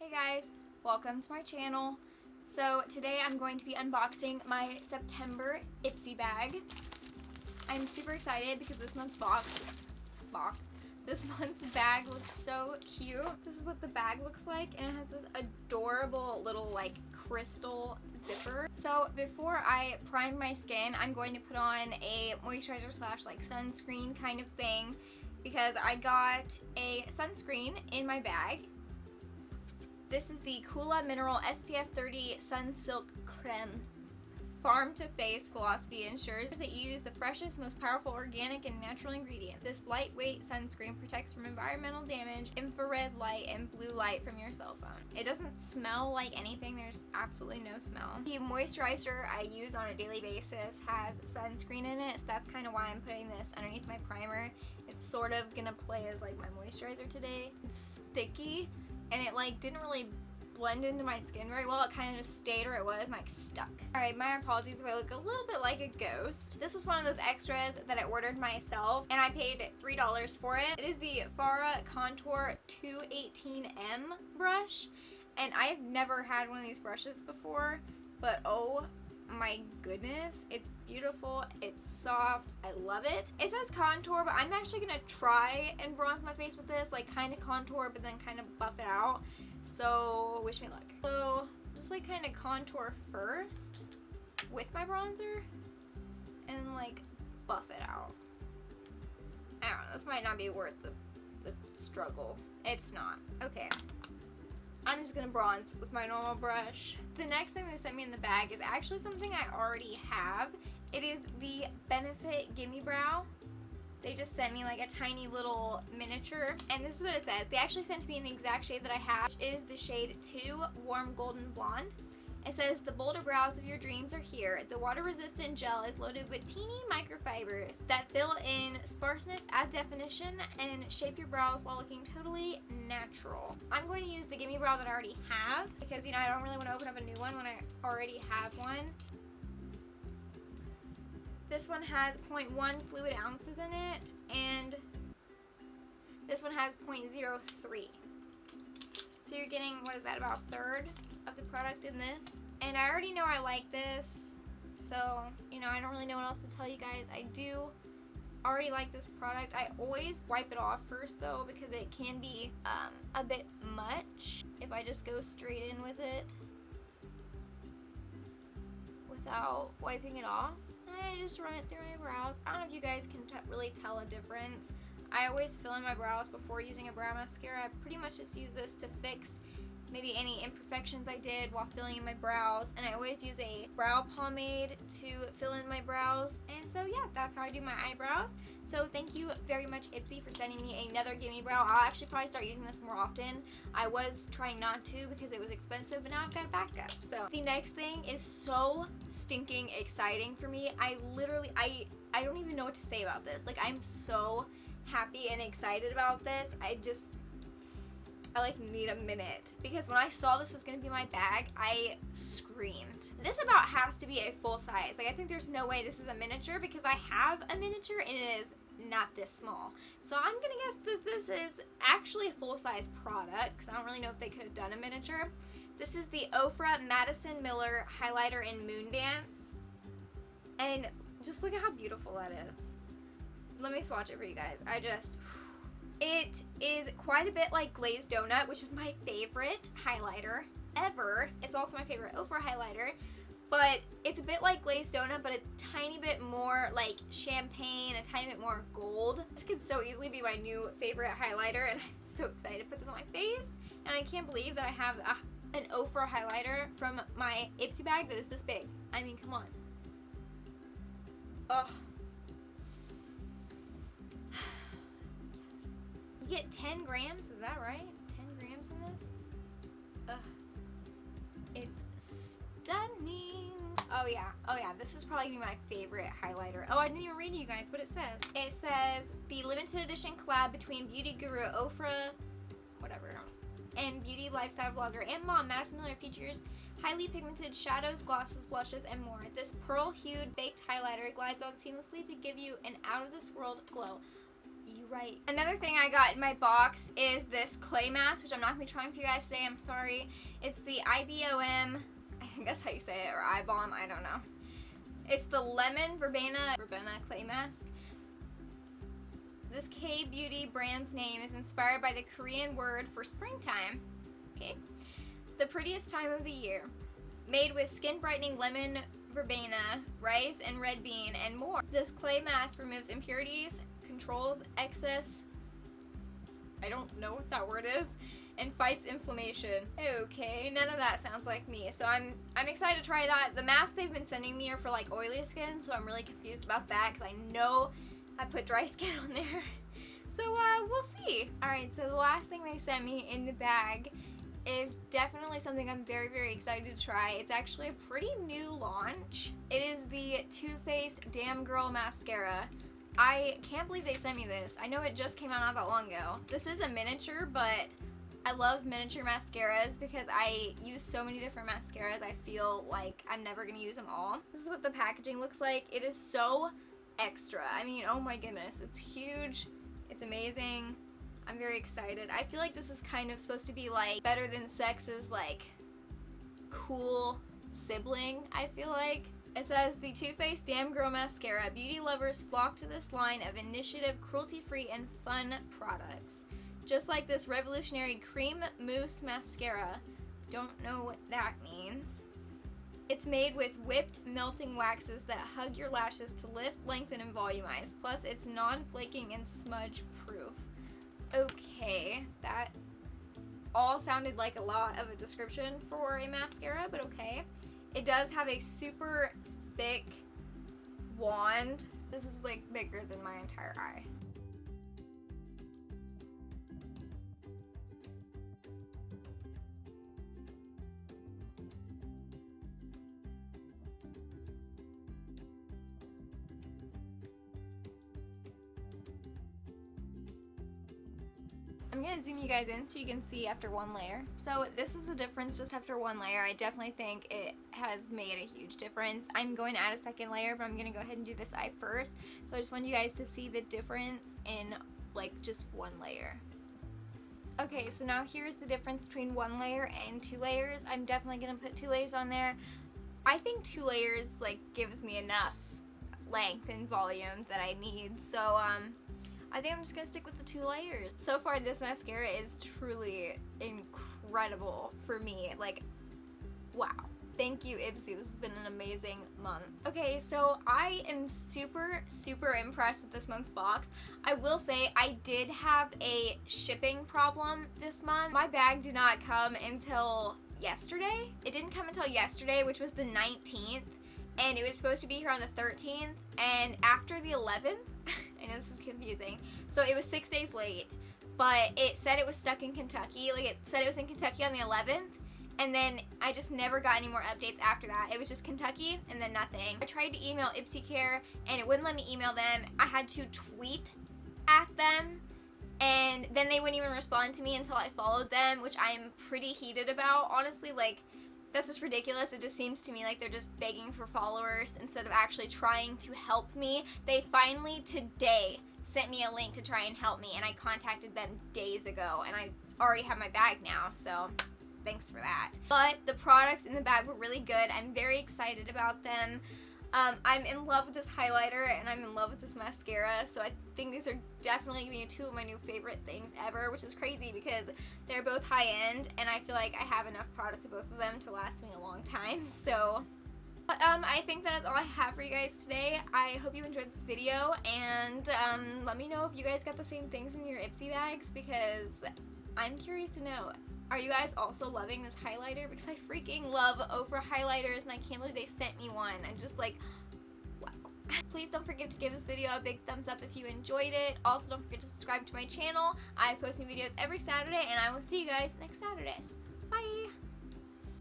Hey guys, welcome to my channel. So today I'm going to be unboxing my September IPSY bag. I'm super excited because this month's this month's bag looks so cute. This is what the bag looks like, and it has this adorable little like crystal zipper. So before I prime my skin, I'm going to put on a moisturizer slash like sunscreen kind of thing because I got a sunscreen in my bag. This is the Coola Mineral SPF 30 Sun Silk Creme. Farm to Face philosophy ensures that you use the freshest, most powerful organic and natural ingredients. This lightweight sunscreen protects from environmental damage, infrared light, and blue light from your cell phone. It doesn't smell like anything. There's absolutely no smell. The moisturizer I use on a daily basis has sunscreen in it, so that's kind of why I'm putting this underneath my primer. It's sort of gonna play as like my moisturizer today. It's sticky, and it like didn't really blend into my skin very well. It kind of just stayed where it was and like stuck. Alright, my apologies if I look a little bit like a ghost. This was one of those extras that I ordered myself and I paid $3 for it. It is the OFRA Contour 218M brush, and I've never had one of these brushes before, but oh my goodness, it's beautiful, it's soft, I love it. It says contour, but I'm actually gonna try and bronze my face with this, like kind of contour but then kind of buff it out. So wish me luck. So just like kind of contour first with my bronzer and like buff it out. I don't know, this might not be worth the struggle. It's not. Okay. I'm just gonna bronze with my normal brush. The next thing they sent me in the bag is actually something I already have. It is the Benefit Gimme Brow. They just sent me like a tiny little miniature, and this is what it says. They actually sent me in the exact shade that I have, which is the shade 2 Warm Golden Blonde. It says, the bolder brows of your dreams are here. The water-resistant gel is loaded with teeny microfibers that fill in sparseness, add definition, and shape your brows while looking totally natural. I'm going to use the Gimme Brow that I already have because, you know, I don't really want to open up a new one when I already have one. This one has 0.1 fluid ounces in it, and this one has 0.03. So you're getting, what is that, about a third of the product in this. And I already know I like this, so, you know, I don't really know what else to tell you guys. I do already like this product. I always wipe it off first, though, because it can be a bit much if I just go straight in with it without wiping it off. I just run it through my brows. I don't know if you guys can really tell a difference. I always fill in my brows before using a brow mascara. I pretty much just use this to fix maybe any imperfections I did while filling in my brows, and I always use a brow pomade to fill in my brows. And so yeah, that's how I do my eyebrows. So thank you very much, IPSY, for sending me another Gimme Brow. I'll actually probably start using this more often. I was trying not to because it was expensive, but now I've got a backup. So the next thing is so stinking exciting for me. I don't even know what to say about this. Like, I'm so happy and excited about this. I like need a minute because when I saw this was gonna be my bag, I screamed. This about has to be a full size. Like, I think there's no way this is a miniature because I have a miniature and it is not this small. So I'm gonna guess that this is actually a full-size product because I don't really know if they could have done a miniature. This is the OFRA Madison Miller Highlighter in Moondance, and just look at how beautiful that is. Let me swatch it for you guys. It is quite a bit like Glazed Donut, which is my favorite highlighter ever. It's also my favorite OFRA highlighter, but it's a bit like Glazed Donut, but a tiny bit more like champagne, a tiny bit more gold. This could so easily be my new favorite highlighter, and I'm so excited to put this on my face. And I can't believe that I have an OFRA highlighter from my IPSY bag that is this big. I mean, come on. Ugh. You get 10 grams, is that right? 10 grams in this? Ugh. It's stunning. Oh yeah, this is probably my favorite highlighter. Oh, I didn't even read you guys what it says. It says, the limited edition collab between beauty guru OFRA, whatever, and beauty lifestyle vlogger and mom Madison Miller features highly pigmented shadows, glosses, blushes, and more. This pearl-hued baked highlighter glides on seamlessly to give you an out-of-this-world glow. You right. Another thing I got in my box is this clay mask, which I'm not going to be trying for you guys today. I'm sorry. It's the IBOM, I think that's how you say it, or IBOM, I don't know. It's the Lemon Verbena clay mask. This K-Beauty brand's name is inspired by the Korean word for springtime. Okay. The prettiest time of the year. Made with skin brightening lemon verbena, rice, and red bean, and more. This clay mask removes impurities, controls excess, I don't know what that word is, and fights inflammation. Okay, none of that sounds like me. So I'm excited to try that. The masks they've been sending me are for like oily skin, so I'm really confused about that because I know I put dry skin on there. So we'll see. Alright, so the last thing they sent me in the bag is definitely something I'm very, very excited to try. It's actually a pretty new launch. It is the Too Faced Damn Girl Mascara. I can't believe they sent me this. I know it just came out not that long ago. This is a miniature, but I love miniature mascaras because I use so many different mascaras. I feel like I'm never gonna use them all. This is what the packaging looks like. It is so extra. I mean, oh my goodness. It's huge. It's amazing. I'm very excited. I feel like this is kind of supposed to be like Better Than Sex's like cool sibling, I feel like. It says the Too Faced Damn Girl Mascara. Beauty lovers flock to this line of initiative, cruelty-free, and fun products. Just like this revolutionary cream mousse mascara. Don't know what that means. It's made with whipped melting waxes that hug your lashes to lift, lengthen, and volumize. Plus, it's non-flaking and smudge-proof. Okay, that all sounded like a lot of a description for a mascara, but okay. It does have a super thick wand. This is like bigger than my entire eye. I'm gonna zoom you guys in so you can see after one layer. So this is the difference just after one layer. I definitely think it has made a huge difference. I'm going to add a second layer, but I'm gonna go ahead and do this eye first. So I just want you guys to see the difference in like just one layer. Okay, so now here's the difference between one layer and two layers. I'm definitely gonna put 2 layers on there. I think 2 layers like gives me enough length and volume that I need. So I think I'm just gonna stick with the 2 layers. So far, this mascara is truly incredible for me. Like, wow. Thank you, IPSY. This has been an amazing month. Okay, so I am super, super impressed with this month's box. I will say I did have a shipping problem this month. My bag did not come until yesterday. It didn't come until yesterday, which was the 19th. And it was supposed to be here on the 13th, and after the 11th, I know this is confusing, so it was 6 days late, but it said it was stuck in Kentucky, like it said it was in Kentucky on the 11th, and then I just never got any more updates after that. It was just Kentucky, and then nothing. I tried to email IPSY Care, and it wouldn't let me email them. I had to tweet at them, and then they wouldn't even respond to me until I followed them, which I am pretty heated about, honestly. Like, that's just ridiculous. It just seems to me like they're just begging for followers instead of actually trying to help me. They finally today sent me a link to try and help me, and I contacted them days ago, and I already have my bag now, so thanks for that. But the products in the bag were really good. I'm very excited about them. I'm in love with this highlighter, and I'm in love with this mascara, so I think these are definitely going to be 2 of my new favorite things ever, which is crazy because they're both high-end, and I feel like I have enough product to both of them to last me a long time. So I think that is all I have for you guys today. I hope you enjoyed this video, and let me know if you guys got the same things in your IPSY bags, because I'm curious to know. Are you guys also loving this highlighter? Because I freaking love OFRA highlighters, and I can't believe they sent me one. I'm just like, wow. Please don't forget to give this video a big thumbs up if you enjoyed it. Also, don't forget to subscribe to my channel. I post new videos every Saturday, and I will see you guys next Saturday. Bye!